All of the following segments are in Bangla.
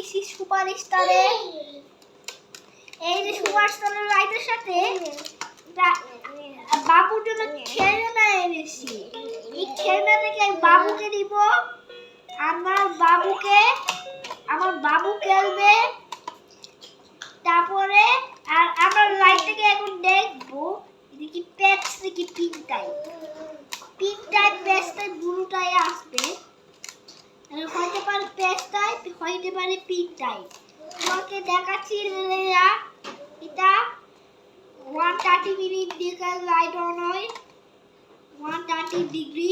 নিয়েছি সুপারস্টারের। এই যে সুপারস্টারের লাইটের সাথে বাবুর জন্য খেলনা এনেছি। এই খেলনা থেকে বাবুকে দিব। আমার বাবু খেলবে। তারপরে আর আমরা লাইটটাকে এখন দেখবো এটা কি প্যাচ নাকি পিন টাইপ। পিন টাইপ প্যাচ টাইপ দুটোটাই আসবে। হইতে পারে প্যাচ টাইপ, হইতে পারে পিন টাইপ। তোমাকে দেখাচ্ছি এটা 130 মিনিট দিকে লাইট অন হয়, 130 ডিগ্রি।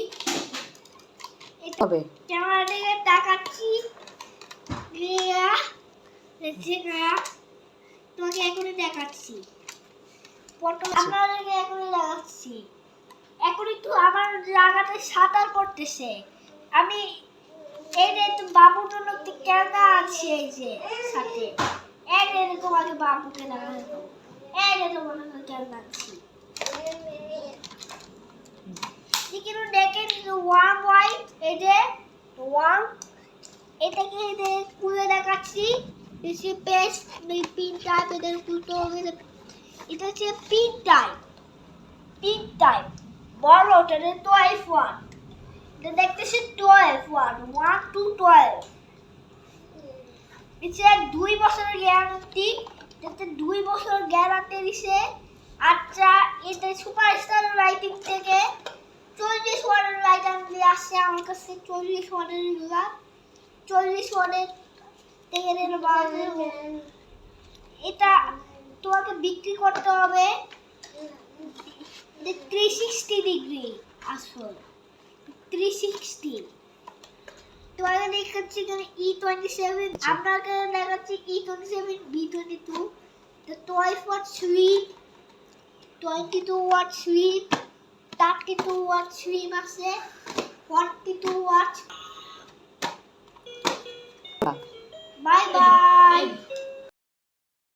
হবে ক্যামেরা থেকে দেখাচ্ছি। তোমাকে এখনই দেখাচ্ছি। আপনাদেরকে এখনই দেখাচ্ছি। এখন একটু আমার জায়গাতে সাঁতার করতেছে। আমি এই যে একটু বাবুর জন্য একটু খেলনা আছে এই যে সাথে। এই যে তোমাকে বাবুকে দেখাবো। এই যে তোমার খেলনা আছে। কিন্তু দেখেন ওয়ার্ম হোয়াইট এই যে ওয়ার্ম, এটাকে খুলে দেখাচ্ছি। বেশি পেস্ট পিন টাইপ এদের খুলতে হবে। এটা হচ্ছে পিন টাইপ বড়, ওটা 12 এটা দেখতেছি 12 1 to 12। এটা 2 বছরের গ্যারান্টি। এতে 2 বছর গ্যারান্টি দিছে। আচ্ছা, এটা সুপারস্টার লাইটিং থেকে 40 ওয়াটের লাইট আনতে আসছে আমার কাছে। 40 ওয়াটের গুলা 40 ওয়াটের থেকে এটা তোমাকে বিক্রি করতে হবে 360 ডিগ্রি। আসল 360। তোমাকে দেখাচ্ছি এখানে E27, আপনাকে দেখাচ্ছি E27 B22। 12 ওয়াট সুইপ, 22 ওয়াট সুইপ, 32 ওয়াট সুইপ আছে, 42 ওয়াট। Bye bye.